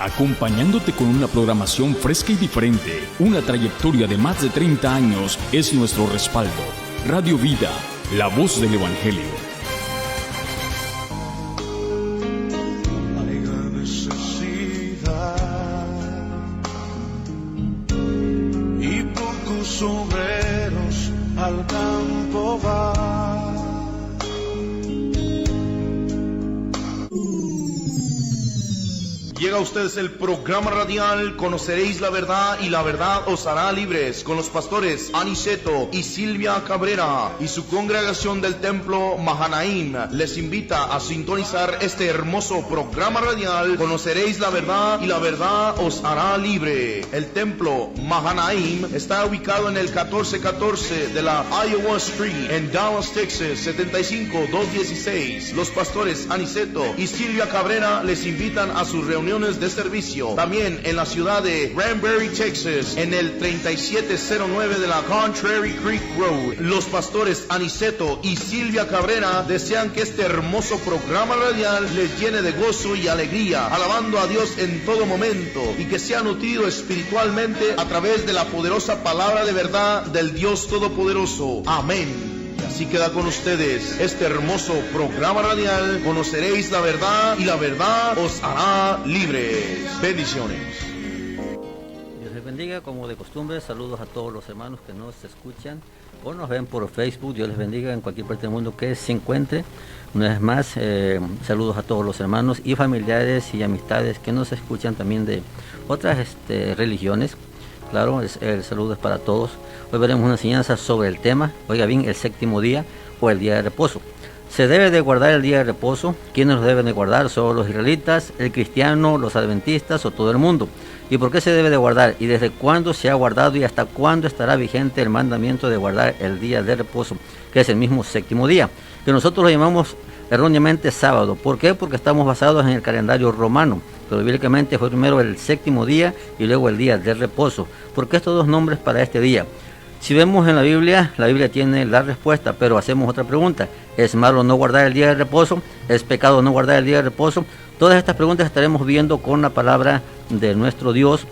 acompañándote con una programación fresca y diferente. Una trayectoria de más de 30 años es nuestro respaldo. Radio Vida, la voz del Evangelio. Hay gran necesidad y pocos obreros al campo van. Llega a ustedes el programa radial Conoceréis la Verdad y la Verdad os hará libres, con los pastores Aniceto y Silvia Cabrera y su congregación del templo Mahanaim. Les invita a sintonizar este hermoso programa radial Conoceréis la Verdad y la Verdad os hará libre. El templo Mahanaim está ubicado en el 1414 de la Iowa Street en Dallas, Texas, 75216. Los pastores Aniceto y Silvia Cabrera les invitan a sus reuniones de servicio. También en la ciudad de Granbury, Texas, en el 3709 de la Contrary Creek Road. Los pastores Aniceto y Silvia Cabrera desean que este hermoso programa radial les llene de gozo y alegría, alabando a Dios en todo momento, y que sea nutrido espiritualmente a través de la poderosa palabra de verdad del Dios Todopoderoso. Amén. Así queda con ustedes este hermoso programa radial. Conoceréis la verdad y la verdad os hará libres. Bendiciones. Dios les bendiga, como de costumbre. Saludos a todos los hermanos que nos escuchan o nos ven por Facebook. Dios les bendiga en cualquier parte del mundo que se encuentre. Una vez más, saludos a todos los hermanos y familiares y amistades que nos escuchan también de otras religiones. Claro, el saludo es para todos. Hoy veremos una enseñanza sobre el tema, oiga bien, el séptimo día o el día de reposo. ¿Se debe de guardar el día de reposo? ¿Quiénes lo deben de guardar? ¿Solo los israelitas, el cristiano, los adventistas o todo el mundo? ¿Y por qué se debe de guardar? ¿Y desde cuándo se ha guardado y hasta cuándo estará vigente el mandamiento de guardar el día de reposo, que es el mismo séptimo día, que nosotros lo llamamos erróneamente sábado? ¿Por qué? Porque estamos basados en el calendario romano, pero bíblicamente fue primero el séptimo día y luego el día de reposo. ¿Por qué estos dos nombres para este día? Si vemos en la Biblia tiene la respuesta, pero hacemos otra pregunta. ¿Es malo no guardar el día de reposo? ¿Es pecado no guardar el día de reposo? Todas estas preguntas estaremos viendo con la palabra de nuestro Dios.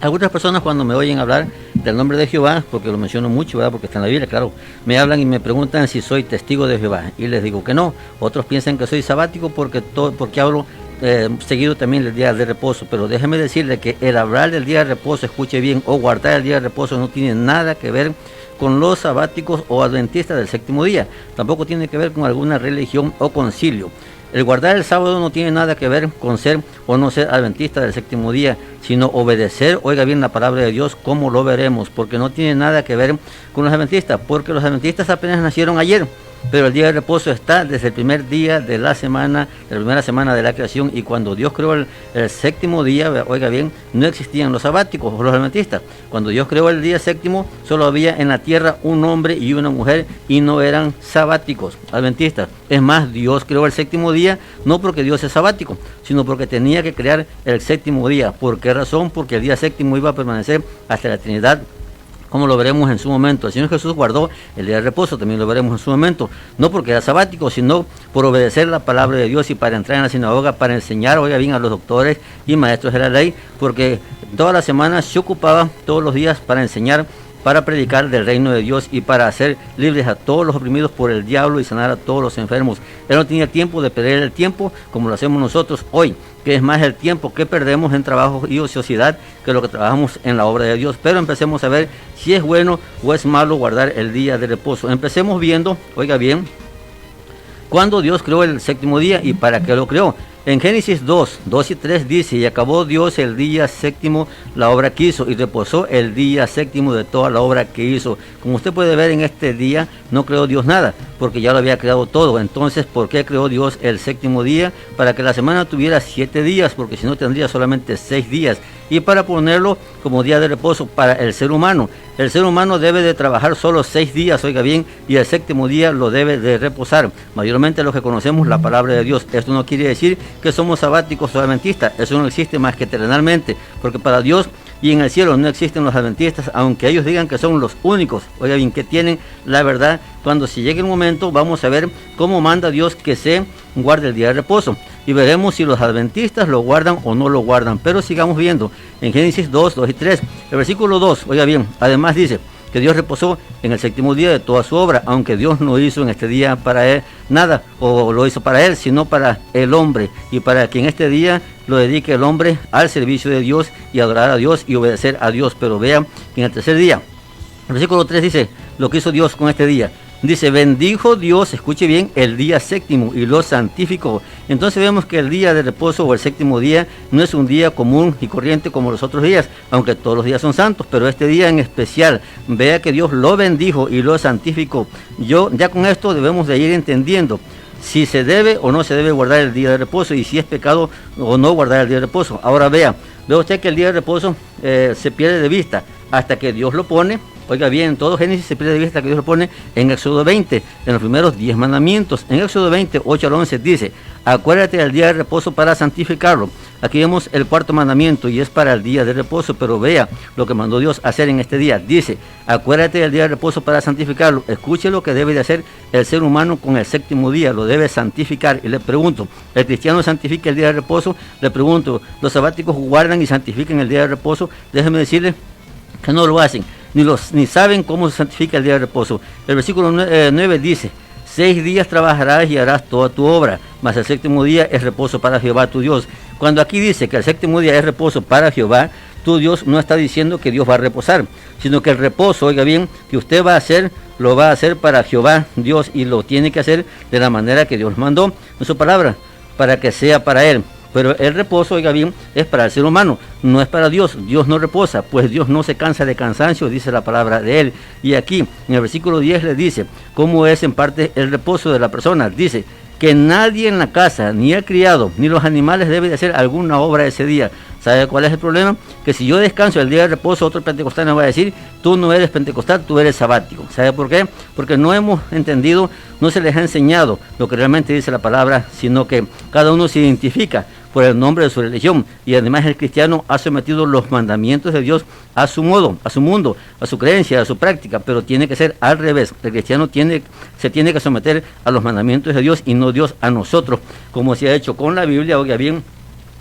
Algunas personas cuando me oyen hablar del nombre de Jehová, porque lo menciono mucho, ¿verdad? Porque está en la Biblia, claro, me hablan y me preguntan si soy testigo de Jehová, y les digo que no. Otros piensan que soy sabático porque hablo seguido también del día de reposo, pero déjeme decirle que el hablar del día de reposo, escuche bien, o guardar el día de reposo no tiene nada que ver con los sabáticos o adventistas del séptimo día, tampoco tiene que ver con alguna religión o concilio. El guardar el sábado no tiene nada que ver con ser o no ser adventista del séptimo día, sino obedecer, oiga bien, la palabra de Dios, como lo veremos, porque no tiene nada que ver con los adventistas, porque los adventistas apenas nacieron ayer. Pero el día de reposo está desde el primer día de la semana, de la primera semana de la creación, y cuando Dios creó el séptimo día, oiga bien, no existían los sabáticos o los adventistas. Cuando Dios creó el día séptimo, solo había en la tierra un hombre y una mujer, y no eran sabáticos, adventistas. Es más, Dios creó el séptimo día no porque Dios es sabático, sino porque tenía que crear el séptimo día. ¿Por qué razón? Porque el día séptimo iba a permanecer hasta la eternidad, como lo veremos en su momento. El Señor Jesús guardó el día de reposo, también lo veremos en su momento, no porque era sabático, sino por obedecer la palabra de Dios y para entrar en la sinagoga, para enseñar, oiga bien, a los doctores y maestros de la ley, porque toda la semana se ocupaba todos los días para enseñar, para predicar del reino de Dios y para hacer libres a todos los oprimidos por el diablo y sanar a todos los enfermos. Él no tenía tiempo de perder el tiempo como lo hacemos nosotros hoy, que es más el tiempo que perdemos en trabajo y ociosidad que lo que trabajamos en la obra de Dios. Pero empecemos a ver si es bueno o es malo guardar el día de reposo. Empecemos viendo, oiga bien, cuándo Dios creó el séptimo día y para qué lo creó. En Génesis 2 y 3 dice: y acabó Dios el día séptimo la obra que hizo, y reposó el día séptimo de toda la obra que hizo. Como usted puede ver, en este día no creó Dios nada, porque ya lo había creado todo. Entonces, ¿por qué creó Dios el séptimo día? Para que la semana tuviera 7 días, porque si no tendría solamente 6 días. Y para ponerlo como día de reposo para el ser humano. El ser humano debe de trabajar solo 6 días, oiga bien, y el séptimo día lo debe de reposar. Mayormente los que conocemos la palabra de Dios. Esto no quiere decir que somos sabáticos o adventistas. Eso no existe más que terrenalmente, porque para Dios y en el cielo no existen los adventistas, aunque ellos digan que son los únicos, oiga bien, que tienen la verdad. Cuando se llegue el momento vamos a ver cómo manda Dios que se guarda el día de reposo. Y veremos si los adventistas lo guardan o no lo guardan. Pero sigamos viendo en Génesis 2, 2 y 3. El versículo 2, oiga bien, además dice que Dios reposó en el séptimo día de toda su obra, aunque Dios no hizo en este día para él nada, o lo hizo para él, sino para el hombre, y para que en este día lo dedique el hombre al servicio de Dios y adorar a Dios y obedecer a Dios. Pero vean que en el tercer día, el versículo 3 dice lo que hizo Dios con este día. Dice, bendijo Dios, escuche bien, el día séptimo y lo santificó. Entonces vemos que el día de reposo o el séptimo día no es un día común y corriente como los otros días, aunque todos los días son santos, pero este día en especial, vea que Dios lo bendijo y lo santificó. Ya con esto debemos de ir entendiendo si se debe o no se debe guardar el día de reposo y si es pecado o no guardar el día de reposo. Ahora vea usted que el día de reposo se pierde de vista hasta que Dios lo pone. Oiga bien, todo Génesis se pierde de vista que Dios lo pone en Éxodo 20, en los primeros 10 mandamientos. En Éxodo 20, 8 al 11 dice, acuérdate del día de reposo para santificarlo. Aquí vemos el cuarto mandamiento y es para el día de reposo, pero vea lo que mandó Dios hacer en este día. Dice, acuérdate del día de reposo para santificarlo. Escuche lo que debe de hacer el ser humano con el séptimo día, lo debe santificar. Y le pregunto, ¿el cristiano santifica el día de reposo? Le pregunto, ¿los sabáticos guardan y santifican el día de reposo? Déjeme decirle que no lo hacen, ni saben cómo se santifica el día de reposo. El versículo 9 dice, 6 días trabajarás y harás toda tu obra, mas el séptimo día es reposo para Jehová tu Dios. Cuando aquí dice que el séptimo día es reposo para Jehová tu Dios, no está diciendo que Dios va a reposar, sino que el reposo, oiga bien, que usted va a hacer, lo va a hacer para Jehová Dios, y lo tiene que hacer de la manera que Dios mandó en su palabra, para que sea para él. Pero el reposo, oiga bien, es para el ser humano, no es para Dios. Dios no reposa, pues Dios no se cansa de cansancio, dice la palabra de él. Y aquí, en el versículo 10 le dice, cómo es en parte el reposo de la persona. Dice, que nadie en la casa, ni el criado, ni los animales debe de hacer alguna obra ese día. ¿Sabe cuál es el problema? Que si yo descanso el día de reposo, otro pentecostal me va a decir, tú no eres pentecostal, tú eres sabático. ¿Sabe por qué? Porque no hemos entendido, no se les ha enseñado lo que realmente dice la palabra, sino que cada uno se identifica por el nombre de su religión, y además el cristiano ha sometido los mandamientos de Dios a su modo, a su mundo, a su creencia, a su práctica, pero tiene que ser al revés. El cristiano se tiene que someter a los mandamientos de Dios y no Dios a nosotros, como se ha hecho con la Biblia, oiga bien,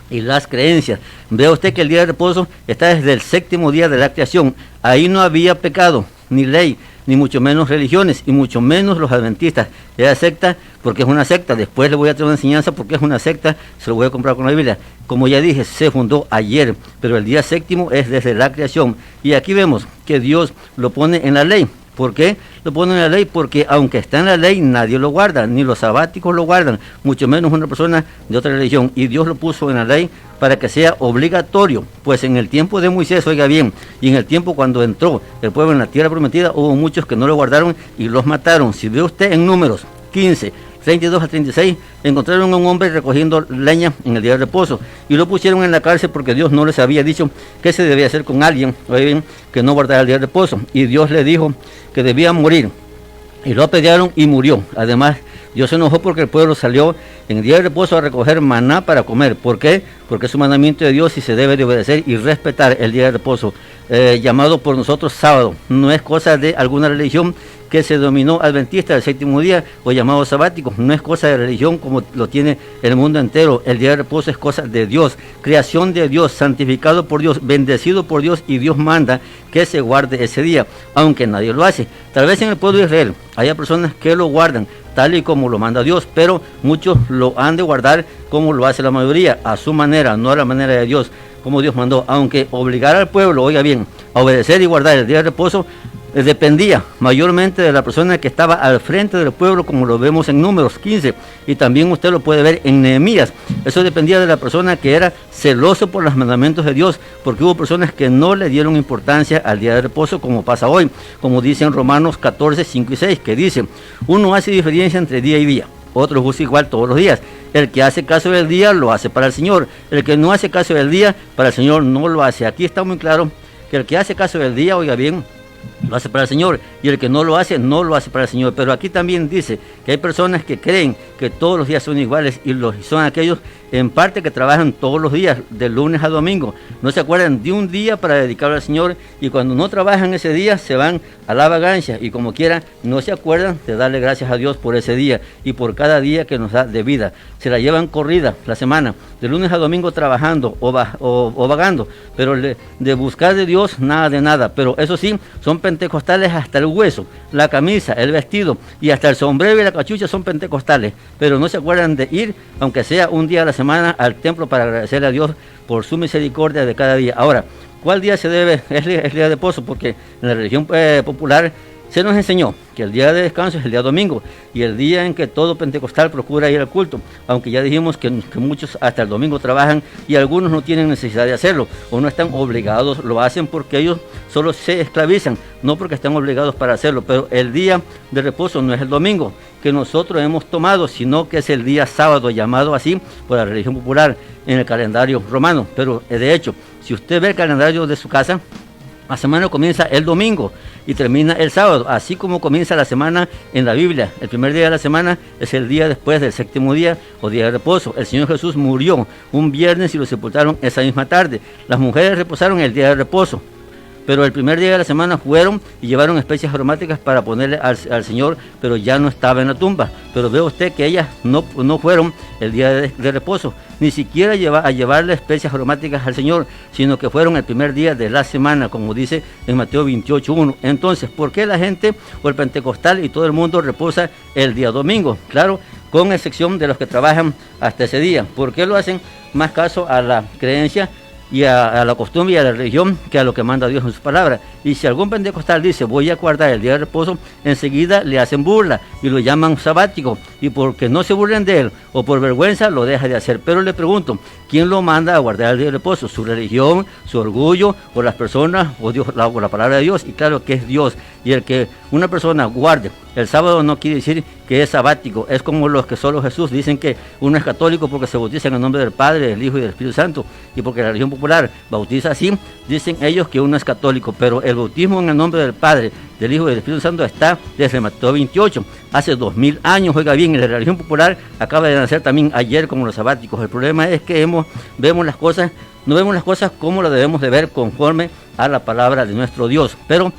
y las creencias. Vea usted que el día de reposo está desde el séptimo día de la creación. Ahí no había pecado, ni ley, ni mucho menos religiones, y mucho menos los adventistas. Era secta porque es una secta. Después le voy a traer una enseñanza porque es una secta, se lo voy a comprar con la Biblia. Como ya dije, se fundó ayer, pero el día séptimo es desde la creación. Y aquí vemos que Dios lo pone en la ley. ¿Por qué lo pone en la ley? Porque aunque está en la ley, nadie lo guarda, ni los sabáticos lo guardan, mucho menos una persona de otra religión. Y Dios lo puso en la ley para que sea obligatorio, pues en el tiempo de Moisés, oiga bien, y en el tiempo cuando entró el pueblo en la tierra prometida, hubo muchos que no lo guardaron y los mataron. Si ve usted en Números 15, 32 a 36, encontraron a un hombre recogiendo leña en el día de reposo y lo pusieron en la cárcel porque Dios no les había dicho qué se debía hacer con alguien que no guardara el día de reposo, y Dios le dijo que debía morir, y lo apedrearon y murió. Además, Dios se enojó porque el pueblo salió en el día de reposo a recoger maná para comer. ¿Por qué? Porque es un mandamiento de Dios y se debe de obedecer y respetar el día de reposo, llamado por nosotros sábado. No es cosa de alguna religión que se denominó adventista del séptimo día o llamado sabático. No es cosa de religión como lo tiene el mundo entero. El día de reposo es cosa de Dios, creación de Dios, santificado por Dios, bendecido por Dios, y Dios manda que se guarde ese día, aunque nadie lo hace. Tal vez en el pueblo de Israel haya personas que lo guardan tal y como lo manda Dios, pero muchos lo han de guardar como lo hace la mayoría, a su manera, no a la manera de Dios, como Dios mandó. Aunque obligar al pueblo, oiga bien, a obedecer y guardar el día de reposo, dependía mayormente de la persona que estaba al frente del pueblo, como lo vemos en Números 15, y también usted lo puede ver en Nehemías. Eso dependía de la persona que era celoso por los mandamientos de Dios, porque hubo personas que no le dieron importancia al día de reposo, como pasa hoy, como dice en Romanos 14, 5 y 6, que dice, uno hace diferencia entre día y día, otro usa igual todos los días. El que hace caso del día lo hace para el Señor, el que no hace caso del día para el Señor no lo hace. Aquí está muy claro que el que hace caso del día, oiga bien, lo hace para el Señor, y el que no lo hace para el Señor. Pero aquí también dice que hay personas que creen que todos los días son iguales, y son aquellos en parte que trabajan todos los días, de lunes a domingo. No se acuerdan de un día para dedicarlo al Señor, y cuando no trabajan ese día se van a la vagancia, y como quiera no se acuerdan de darle gracias a Dios por ese día y por cada día que nos da de vida. Se la llevan corrida la semana, de lunes a domingo trabajando o vagando, pero de buscar de Dios nada de nada. Pero eso sí, son pentecostales hasta el hueso, la camisa, el vestido y hasta el sombrero y la cachucha son pentecostales, pero no se acuerdan de ir, aunque sea un día a la semana, al templo para agradecerle a Dios por su misericordia de cada día. Ahora, ¿cuál día se debe? Es el día de reposo, porque en la religión popular se nos enseñó que el día de descanso es el día domingo, y el día en que todo pentecostal procura ir al culto, aunque ya dijimos que muchos hasta el domingo trabajan y algunos no tienen necesidad de hacerlo o no están obligados, lo hacen porque ellos solo se esclavizan, no porque están obligados para hacerlo. Pero el día de reposo no es el domingo que nosotros hemos tomado, sino que es el día sábado, llamado así por la religión popular en el calendario romano. Pero de hecho, si usted ve el calendario de su casa, la semana comienza el domingo y termina el sábado, así como comienza la semana en la Biblia. El primer día de la semana es el día después del séptimo día o día de reposo. El Señor Jesús murió un viernes y lo sepultaron esa misma tarde. Las mujeres reposaron el día de reposo, pero el primer día de la semana fueron y llevaron especias aromáticas para ponerle al Señor, pero ya no estaba en la tumba. Pero ve usted que ellas no fueron el día de reposo, ni siquiera a llevarle especias aromáticas al Señor, sino que fueron el primer día de la semana, como dice en Mateo 28:1. Entonces, ¿por qué la gente o el pentecostal y todo el mundo reposa el día domingo? Claro, con excepción de los que trabajan hasta ese día. ¿Por qué lo hacen más caso a la creencia y a la costumbre y a la religión que a lo que manda Dios en su palabra? Y si algún pentecostal dice voy a guardar el día de reposo, enseguida le hacen burla y lo llaman sabático, y porque no se burlen de él o por vergüenza lo deja de hacer. Pero le pregunto, ¿quién lo manda a guardar el día de reposo? ¿Su religión, su orgullo, o las personas, o Dios, o la palabra de Dios? Y claro que es Dios. Y el que una persona guarde el sábado no quiere decir que es sabático. Es como los que solo Jesús dicen que uno es católico porque se bautiza en el nombre del Padre, del Hijo y del Espíritu Santo, y porque la religión popular bautiza así, dicen ellos que uno es católico. Pero el bautismo en el nombre del Padre, del Hijo y del Espíritu Santo está desde Mateo 28, hace 2000 años, oiga bien, en la religión popular acaba de nacer también ayer como los sabáticos. El problema es que no vemos las cosas como las debemos de ver conforme a la palabra de nuestro Dios, pero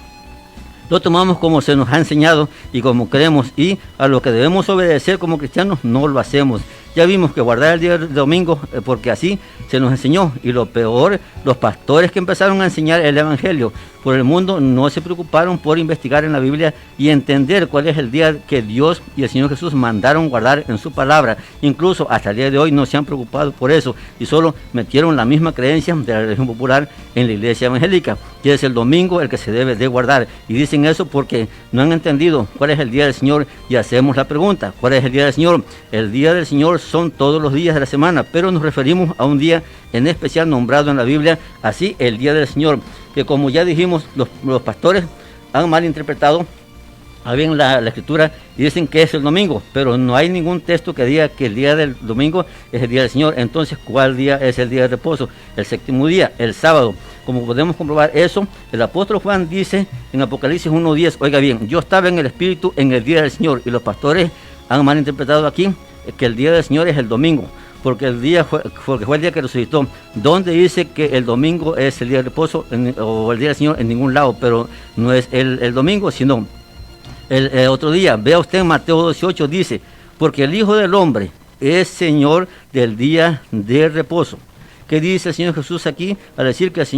lo tomamos como se nos ha enseñado y como creemos, y a lo que debemos obedecer como cristianos no lo hacemos. Ya vimos que guardar el día de domingo porque así se nos enseñó, y lo peor, los pastores que empezaron a enseñar el evangelio por el mundo no se preocuparon por investigar en la Biblia y entender cuál es el día que Dios y el Señor Jesús mandaron guardar en su palabra. Incluso hasta el día de hoy no se han preocupado por eso y solo metieron la misma creencia de la religión popular en la iglesia evangélica, que es el domingo el que se debe de guardar, y dicen eso porque no han entendido cuál es el día del Señor. Y hacemos la pregunta, ¿cuál es el día del Señor? El día del Señor son todos los días de la semana, pero nos referimos a un día en especial nombrado en la Biblia así, el día del Señor, que como ya dijimos, los pastores han malinterpretado bien la escritura y dicen que es el domingo, pero no hay ningún texto que diga que el día del domingo es el día del Señor. Entonces, ¿cuál día es el día de reposo? El séptimo día, el sábado. Como podemos comprobar eso, el apóstol Juan dice en Apocalipsis 1:10, oiga bien, yo estaba en el Espíritu en el día del Señor, y los pastores han malinterpretado aquí que el día del Señor es el domingo, porque fue el día que resucitó. ¿Dónde dice que el domingo es el día de reposo o el día del Señor? En ningún lado, pero no es el domingo, sino el otro día. Vea usted en Mateo 18, dice, porque el Hijo del Hombre es Señor del día de reposo. ¿Qué dice el Señor Jesús aquí al decir que es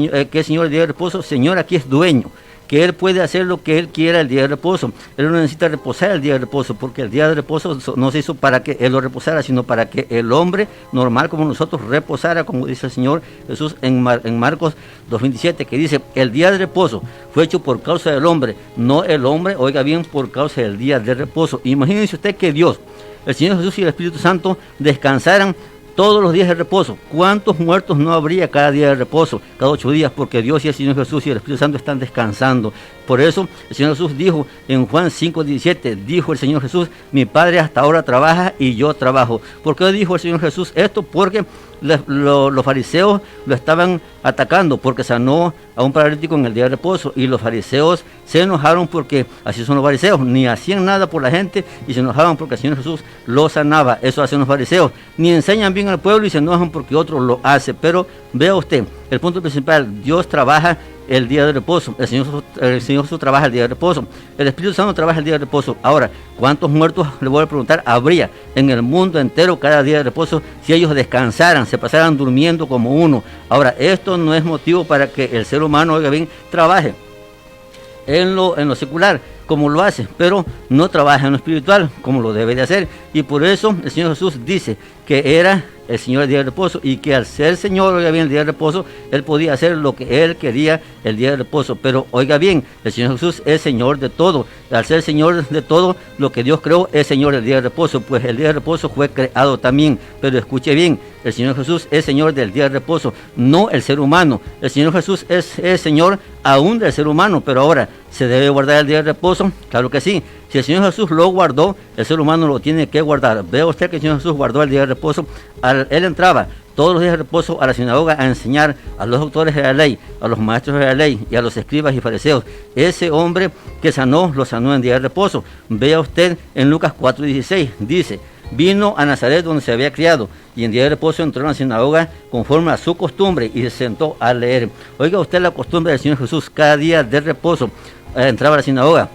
Señor del día de reposo? Señor aquí es dueño, que Él puede hacer lo que Él quiera el día de reposo. Él no necesita reposar el día de reposo, porque el día de reposo no se hizo para que Él lo reposara, sino para que el hombre normal como nosotros reposara, como dice el Señor Jesús en Marcos 2:27, que dice, el día de reposo fue hecho por causa del hombre, no el hombre, oiga bien, por causa del día de reposo. Imagínense usted que Dios, el Señor Jesús y el Espíritu Santo descansaran todos los días de reposo. ¿Cuántos muertos no habría cada día de reposo, cada 8 días? Porque Dios y el Señor Jesús y el Espíritu Santo están descansando. Por eso el Señor Jesús dijo en Juan 5:17, dijo el Señor Jesús, mi Padre hasta ahora trabaja y yo trabajo. ¿Por qué dijo el Señor Jesús esto? Porque los fariseos lo estaban atacando porque sanó a un paralítico en el día de reposo, y los fariseos se enojaron porque así son los fariseos, ni hacían nada por la gente y se enojaban porque el Señor Jesús los sanaba. Eso hacen los fariseos, ni enseñan bien al pueblo y se enojan porque otro lo hace. Pero vea usted, el punto principal, Dios trabaja el día de reposo, el Señor Jesús trabaja el día de reposo, el Espíritu Santo trabaja el día de reposo. Ahora, ¿cuántos muertos, le voy a preguntar, habría en el mundo entero cada día de reposo si ellos descansaran, se pasaran durmiendo como uno? Ahora, esto no es motivo para que el ser humano, oiga bien, trabaje en lo secular como lo hace, pero no trabaja en lo espiritual como lo debe de hacer. Y por eso el Señor Jesús dice que era el Señor del día de reposo, y que al ser Señor, oiga bien, el día de reposo, Él podía hacer lo que Él quería el día de reposo. Pero oiga bien, el Señor Jesús es Señor de todo. Al ser Señor de todo, lo que Dios creó es Señor del día de reposo, pues el día de reposo fue creado también. Pero escuche bien, el Señor Jesús es Señor del día de reposo, no el ser humano. El Señor Jesús es Señor aún del ser humano, pero ahora, ¿se debe guardar el día de reposo? Claro que sí. Si el Señor Jesús lo guardó, el ser humano lo tiene que guardar. Vea usted que el Señor Jesús guardó el día de reposo. Él entraba todos los días de reposo a la sinagoga a enseñar a los doctores de la ley, a los maestros de la ley y a los escribas y fariseos. Ese hombre que sanó, lo sanó en día de reposo. Vea usted en Lucas 4:16, dice: vino a Nazaret donde se había criado, y en día de reposo entró en la sinagoga conforme a su costumbre y se sentó a leer. Oiga usted la costumbre del Señor Jesús, cada día de reposo entraba a la sinagoga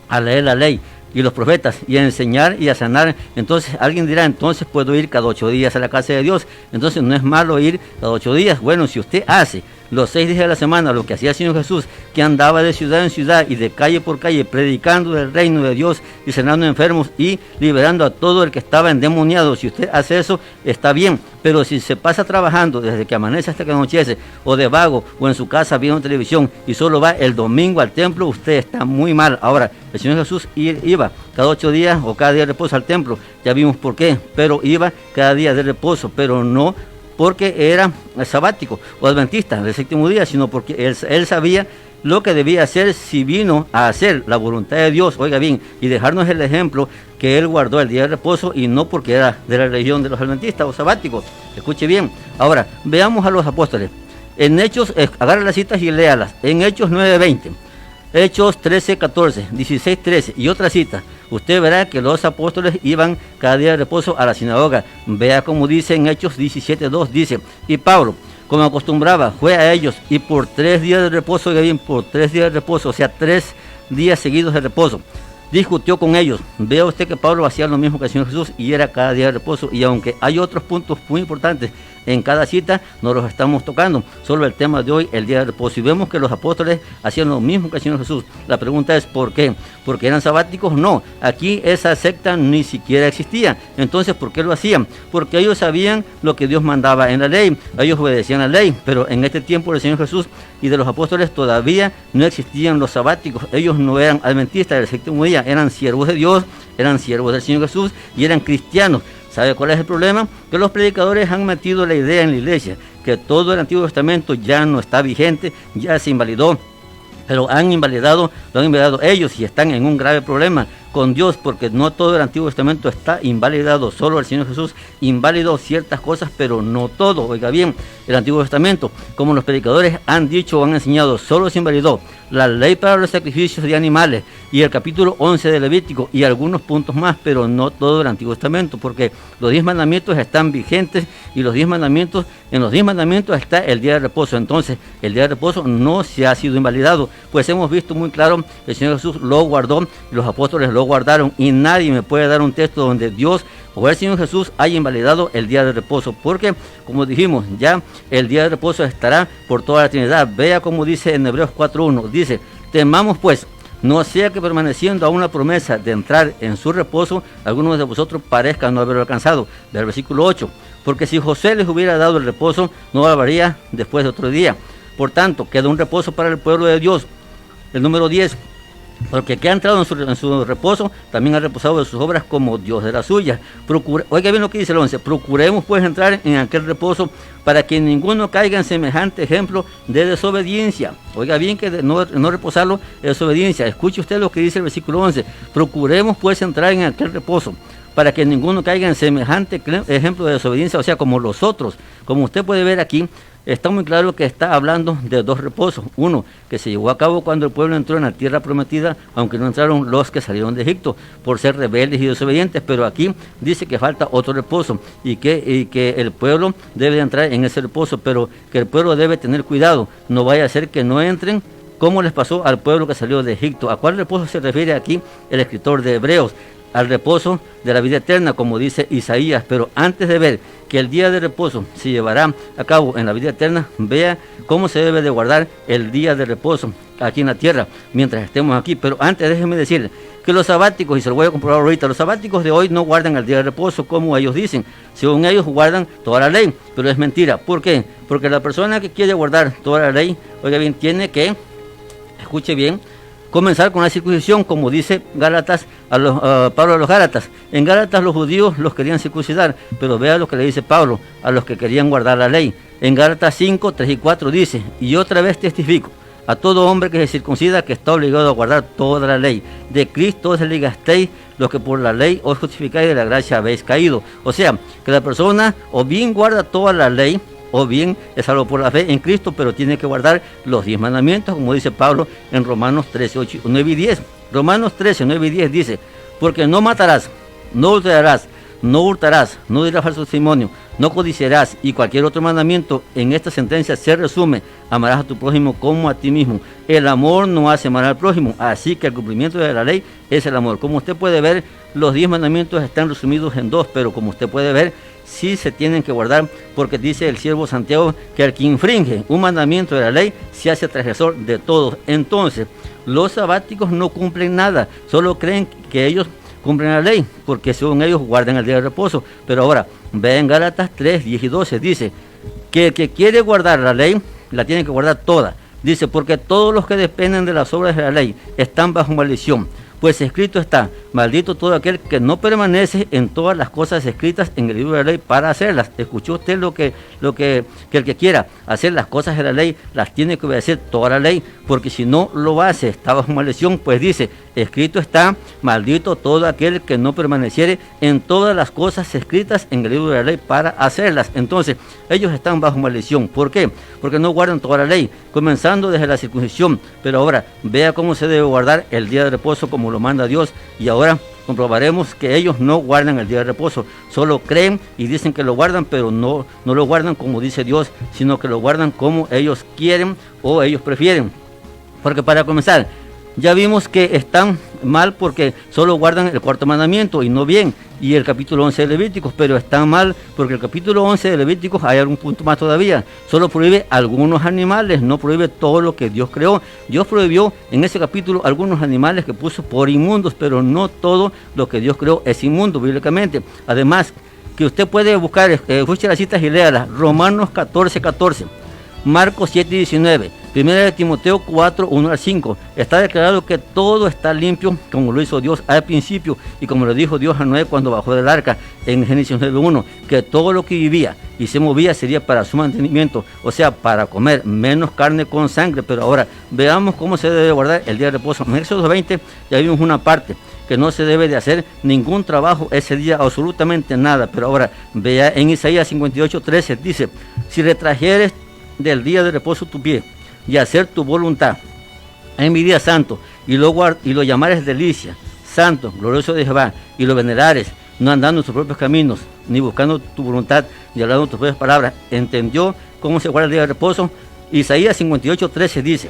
a leer la ley y los profetas y a enseñar y a sanar. Entonces alguien dirá, entonces puedo ir cada 8 días a la casa de Dios, entonces no es malo ir cada 8 días. Bueno, si usted hace los 6 días de la semana lo que hacía el Señor Jesús, que andaba de ciudad en ciudad y de calle por calle predicando del reino de Dios y sanando enfermos y liberando a todo el que estaba endemoniado, si usted hace eso, está bien. Pero si se pasa trabajando desde que amanece hasta que anochece, o de vago, o en su casa viendo televisión, y solo va el domingo al templo, usted está muy mal. Ahora, el Señor Jesús iba cada 8 días o cada día de reposo al templo, ya vimos por qué, pero iba cada día de reposo, pero no porque era sabático o adventista del séptimo día, sino porque él sabía lo que debía hacer si vino a hacer la voluntad de Dios, oiga bien, y dejarnos el ejemplo que él guardó el día de reposo, y no porque era de la religión de los adventistas o sabáticos. Escuche bien. Ahora, veamos a los apóstoles. En Hechos, agarre las citas y léalas. En Hechos 9:20, Hechos 13:14, 16:13 y otra cita. Usted verá que los apóstoles iban cada día de reposo a la sinagoga. Vea como dice en Hechos 17:2, dice: y Pablo, como acostumbraba, fue a ellos, y por 3 días de reposo, oiga bien, por 3 días de reposo, o sea, 3 días seguidos de reposo, discutió con ellos. Vea usted que Pablo hacía lo mismo que el Señor Jesús, y era cada día de reposo. Y aunque hay otros puntos muy importantes en cada cita, no los estamos tocando, solo el tema de hoy, el día de reposo. Y vemos que los apóstoles hacían lo mismo que el Señor Jesús. La pregunta es ¿por qué? ¿Porque eran sabáticos? No, aquí esa secta ni siquiera existía. Entonces, ¿por qué lo hacían? Porque ellos sabían lo que Dios mandaba en la ley, ellos obedecían la ley. Pero en este tiempo del Señor Jesús y de los apóstoles todavía no existían los sabáticos. Ellos no eran adventistas del séptimo día, eran siervos de Dios, eran siervos del Señor Jesús y eran cristianos. ¿Sabe cuál es el problema? Que los predicadores han metido la idea en la iglesia, que todo el Antiguo Testamento ya no está vigente, ya se invalidó, pero lo han invalidado ellos, y están en un grave problema con Dios, porque no todo el Antiguo Testamento está invalidado, solo el Señor Jesús invalidó ciertas cosas, pero no todo. Oiga bien, el Antiguo Testamento, como los predicadores han dicho o han enseñado, solo se invalidó la ley para los sacrificios de animales y el capítulo 11 de Levítico y algunos puntos más, pero no todo el Antiguo Testamento, porque los 10 mandamientos están vigentes, y en los 10 mandamientos está el día de reposo. Entonces, el día de reposo no se ha sido invalidado, pues hemos visto muy claro que el Señor Jesús lo guardó, y los apóstoles lo guardaron, y nadie me puede dar un texto donde Dios o el Señor Jesús haya invalidado el día de reposo, porque, como dijimos, ya el día de reposo estará por toda la Trinidad. Vea como dice en Hebreos 4:1, dice: temamos pues, no sea que permaneciendo a una promesa de entrar en su reposo, algunos de vosotros parezcan no haberlo alcanzado. Del versículo 8, porque si José les hubiera dado el reposo, no habría después de otro día. Por tanto, queda un reposo para el pueblo de Dios. El número 10, porque que ha entrado en su reposo, también ha reposado de sus obras como Dios de las suyas. Oiga bien lo que dice el 11, procuremos pues entrar en aquel reposo, para que ninguno caiga en semejante ejemplo de desobediencia. Oiga bien que no reposarlo es desobediencia. Escuche usted lo que dice el versículo 11, procuremos pues entrar en aquel reposo, para que ninguno caiga en semejante ejemplo de desobediencia, o sea, como los otros. Como usted puede ver aquí, está muy claro que está hablando de dos reposos. Uno, que se llevó a cabo cuando el pueblo entró en la tierra prometida, aunque no entraron los que salieron de Egipto, por ser rebeldes y desobedientes, pero aquí dice que falta otro reposo, y que el pueblo debe entrar en ese reposo, pero que el pueblo debe tener cuidado, no vaya a ser que no entren, como les pasó al pueblo que salió de Egipto. ¿A cuál reposo se refiere aquí el escritor de Hebreos? Al reposo de la vida eterna, como dice Isaías. Pero antes de ver que el día de reposo se llevará a cabo en la vida eterna, vea cómo se debe de guardar el día de reposo aquí en la tierra, mientras estemos aquí. Pero antes déjenme decirle que los sabáticos, y se lo voy a comprobar ahorita, los sabáticos de hoy no guardan el día de reposo como ellos dicen. Según ellos guardan toda la ley, pero es mentira. ¿Por qué? Porque la persona que quiere guardar toda la ley, oiga bien, tiene que, escuche bien, comenzar con la circuncisión, como dice Gálatas, Pablo a los Gálatas. En Gálatas los judíos los querían circuncidar, pero vea lo que le dice Pablo a los que querían guardar la ley. En Gálatas 5, 3 y 4 dice: y otra vez testifico a todo hombre que se circuncida que está obligado a guardar toda la ley. De Cristo os ligasteis los que por la ley os justificáis, de la gracia habéis caído. O sea, que la persona o bien guarda toda la ley, o bien es salvo por la fe en Cristo, pero tiene que guardar los 10 mandamientos, como dice Pablo en Romanos 13, 8, 9 y 10. Romanos 13, 9 y 10 dice: porque no matarás, no adulterarás, no hurtarás, no dirás falso testimonio, no codiciarás, y cualquier otro mandamiento. En esta sentencia se resume: amarás a tu prójimo como a ti mismo. El amor no hace mal al prójimo, así que el cumplimiento de la ley es el amor. Como usted puede ver, los 10 mandamientos están resumidos en 2, pero como usted puede ver, sí se tienen que guardar, porque dice el siervo Santiago que el que infringe un mandamiento de la ley se hace transgresor de todos. Entonces, los sabáticos no cumplen nada, solo creen que ellos cumplen la ley, porque según ellos guardan el día de reposo. Pero ahora, ve en Gálatas 3, 10 y 12, dice que el que quiere guardar la ley, la tiene que guardar toda. Dice: porque todos los que dependen de las obras de la ley están bajo maldición. Pues escrito está: maldito todo aquel que no permanece en todas las cosas escritas en el libro de la ley para hacerlas. ¿Escuchó usted que el que quiera hacer las cosas de la ley las tiene que obedecer toda la ley? Porque si no lo hace, está bajo maldición. Pues dice: escrito está: maldito todo aquel que no permaneciere en todas las cosas escritas en el libro de la ley para hacerlas. Entonces, ellos están bajo maldición. ¿Por qué? Porque no guardan toda la ley, comenzando desde la circuncisión. Pero ahora, vea cómo se debe guardar el día de reposo como lo manda Dios, y ahora comprobaremos que ellos no guardan el día de reposo, solo creen y dicen que lo guardan, pero no lo guardan como dice Dios, sino que lo guardan como ellos quieren o ellos prefieren. Porque para comenzar, ya vimos que están mal porque solo guardan el cuarto mandamiento y no bien, y el capítulo 11 de Levíticos, pero están mal porque el capítulo 11 de Levíticos hay algún punto más todavía, solo prohíbe algunos animales, no prohíbe todo lo que Dios creó. Dios prohibió en ese capítulo algunos animales que puso por inmundos, pero no todo lo que Dios creó es inmundo bíblicamente. Además, que usted puede buscar, escuche las citas y léalas: Romanos 14, 14. Marcos 7, 19, 1 de Timoteo 4, 1 al 5. Está declarado que todo está limpio como lo hizo Dios al principio, y como lo dijo Dios a Noé cuando bajó del arca en Génesis 9, 1, que todo lo que vivía y se movía sería para su mantenimiento, o sea, para comer menos carne con sangre. Pero ahora veamos cómo se debe guardar el día de reposo. En Éxodo 20 ya vimos una parte que no se debe de hacer ningún trabajo ese día, absolutamente nada. Pero ahora vea en Isaías 58, 13, dice: si retrajeres del día de reposo tu pie y hacer tu voluntad en mi día santo, y lo llamares delicia, santo, glorioso de Jehová, y lo venerares, no andando en tus propios caminos, ni buscando tu voluntad, ni hablando tus propias palabras. ¿Entendió cómo se guarda el día de reposo? Isaías 58, 13 dice: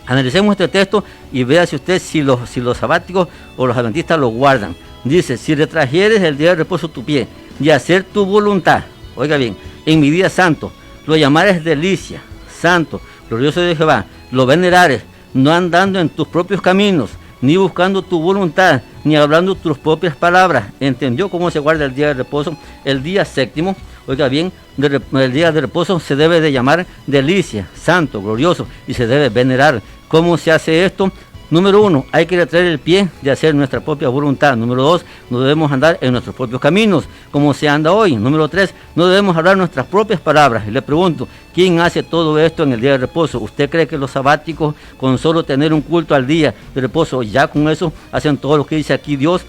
analicemos este texto y vea si usted si los sabáticos o los adventistas lo guardan. Dice: si retrajeres el día de reposo tu pie y hacer tu voluntad, oiga bien, en mi día santo, lo llamares delicia, santo, glorioso de Jehová, lo venerares, no andando en tus propios caminos, ni buscando tu voluntad, ni hablando tus propias palabras. ¿Entendió cómo se guarda el día de reposo? El día séptimo, oiga bien, el día de reposo se debe de llamar delicia, santo, glorioso, y se debe venerar. ¿Cómo se hace esto? Número 1, hay que retraer el pie de hacer nuestra propia voluntad. Número 2, no debemos andar en nuestros propios caminos, como se anda hoy. Número 3, no debemos hablar nuestras propias palabras. Y le pregunto, ¿quién hace todo esto en el día de reposo? ¿Usted cree que los sabáticos, con solo tener un culto al día de reposo, ya con eso hacen todo lo que dice aquí Dios?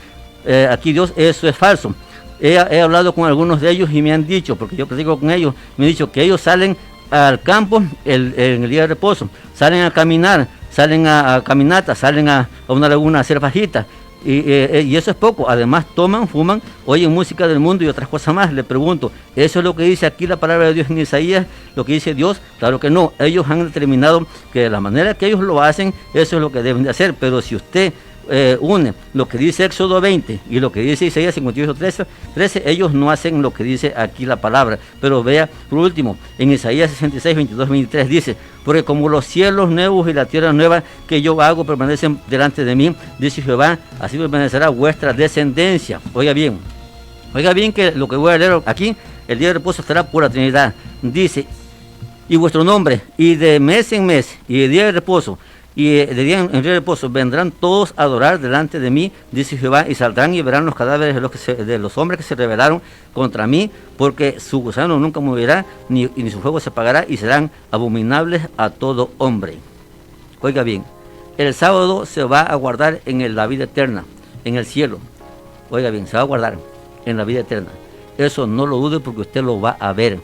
aquí Dios, eso es falso. He hablado con algunos de ellos y me han dicho, porque yo platico con ellos, me han dicho que ellos salen al campo en el día de reposo, salen a caminar, salen a caminatas, salen a una laguna a hacer fajitas. Y eso es poco, además toman, fuman, oyen música del mundo y otras cosas más. Le pregunto, ¿eso es lo que dice aquí la palabra de Dios en Isaías? ¿Lo que dice Dios? Claro que no, ellos han determinado que de la manera que ellos lo hacen, eso es lo que deben de hacer. Pero si usted une lo que dice Éxodo 20 y lo que dice Isaías 58:13, ellos no hacen lo que dice aquí la palabra. Pero vea, por último, en Isaías 66:22-23 dice, porque como los cielos nuevos y la tierra nueva que yo hago permanecen delante de mí, dice Jehová, así permanecerá vuestra descendencia. Oiga bien que lo que voy a leer aquí, el día de reposo estará por la Trinidad. Dice, y vuestro nombre, y de mes en mes, y de día de reposo, y de día en día de reposo vendrán todos a adorar delante de mí, dice Jehová, y saldrán y verán los cadáveres de los hombres que se rebelaron contra mí, porque su gusano nunca morirá, ni su fuego se apagará, y serán abominables a todo hombre. Oiga bien, el sábado se va a guardar en la vida eterna, en el cielo. Oiga bien, se va a guardar en la vida eterna. Eso no lo dude porque usted lo va a ver,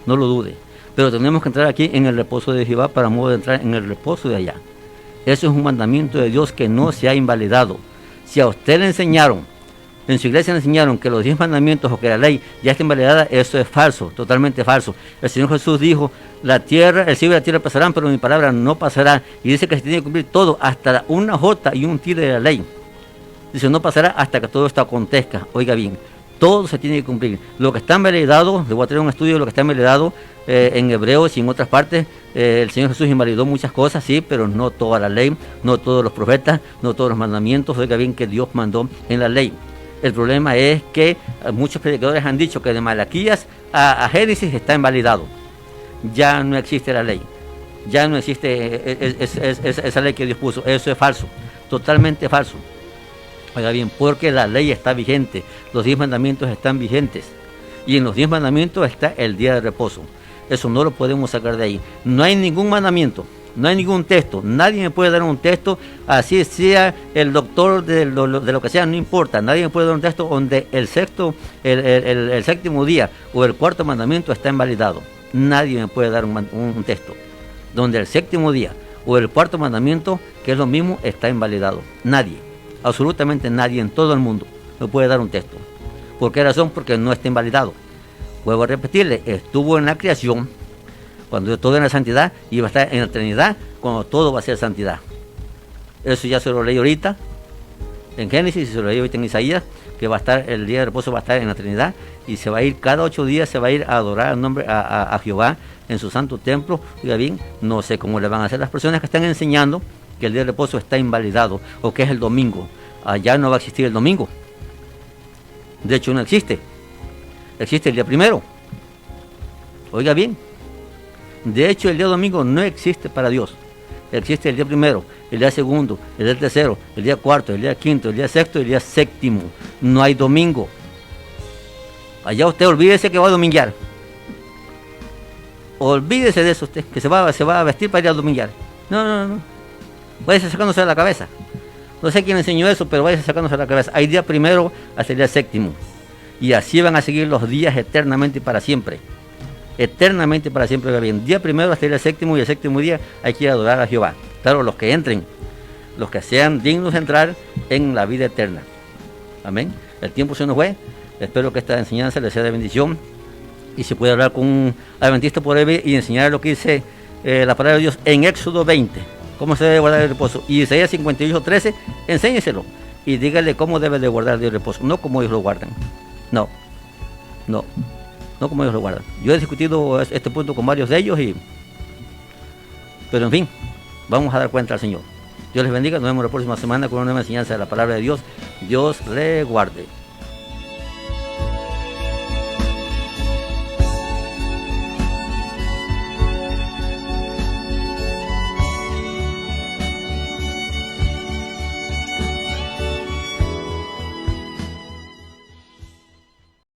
no lo dude. Pero tenemos que entrar aquí en el reposo de Jehová para modo de entrar en el reposo de allá. Eso es un mandamiento de Dios que no se ha invalidado. Si a usted le enseñaron, en su iglesia le enseñaron que los 10 mandamientos o que la ley ya está invalidada, eso es falso, totalmente falso. El Señor Jesús dijo, el cielo y la tierra pasarán, pero mi palabra no pasará. Y dice que se tiene que cumplir todo, hasta una jota y un tilde de la ley. Dice, no pasará hasta que todo esto acontezca. Oiga bien, todo se tiene que cumplir. Lo que está invalidado, le voy a traer un estudio de lo que está invalidado en Hebreos y en otras partes. El Señor Jesús invalidó muchas cosas, sí, pero no toda la ley, no todos los profetas, no todos los mandamientos. Oiga bien que Dios mandó en la ley. El problema es que muchos predicadores han dicho que de Malaquías a Génesis está invalidado. Ya no existe la ley. Ya no existe esa ley que Dios puso. Eso es falso, totalmente falso. Oiga bien, porque la ley está vigente, los 10 mandamientos están vigentes. Y en los 10 mandamientos está el día de reposo. Eso no lo podemos sacar de ahí. No hay ningún mandamiento, no hay ningún texto. Nadie me puede dar un texto, así sea el doctor de lo que sea, no importa. Nadie me puede dar un texto donde el séptimo día o el cuarto mandamiento está invalidado. Nadie me puede dar un texto donde el séptimo día o el cuarto mandamiento, que es lo mismo, está invalidado. Nadie, absolutamente nadie en todo el mundo me puede dar un texto. ¿Por qué razón? Porque no está invalidado. Vuelvo a repetirle, estuvo en la creación, cuando todo en la santidad, y va a estar en la eternidad, cuando todo va a ser santidad. Eso ya se lo leí ahorita, en Génesis, y se lo leí ahorita en Isaías, que va a estar, el día de reposo va a estar en la eternidad, y se va a ir, cada 8 días se va a ir a adorar el nombre a Jehová en su santo templo. Oiga bien, no sé cómo le van a hacer las personas que están enseñando que el día de reposo está invalidado, o que es el domingo. Allá no va a existir el domingo. De hecho, no existe. Existe el día primero. Oiga bien. De hecho, el día domingo no existe para Dios. Existe el día primero, el día segundo, el día tercero, el día cuarto, el día quinto, el día sexto y el día séptimo. No hay domingo. Allá usted olvídese que va a dominguear. Olvídese de eso usted, que se va a vestir para ir a dominguear. No. Váyase sacándose de la cabeza. No sé quién enseñó eso, pero váyase sacándose de la cabeza. Hay día primero hasta el día séptimo. Y así van a seguir los días eternamente y para siempre. Eternamente para siempre. Bien, día primero hasta el día séptimo, y el séptimo día hay que ir a adorar a Jehová. Claro, los que entren, los que sean dignos de entrar en la vida eterna. Amén. El tiempo se nos fue. Espero que esta enseñanza les sea de bendición. Y se puede hablar con un adventista por ahí y enseñar lo que dice la palabra de Dios en Éxodo 20. Cómo se debe guardar el reposo. Y Isaías 58:13, enséñeselo. Y dígale cómo debe de guardar el reposo. No como ellos lo guardan. No como ellos lo guardan. Yo he discutido este punto con varios de ellos, pero en fin, vamos a dar cuenta al Señor. Dios les bendiga, nos vemos la próxima semana con una nueva enseñanza de la palabra de Dios. Dios le guarde.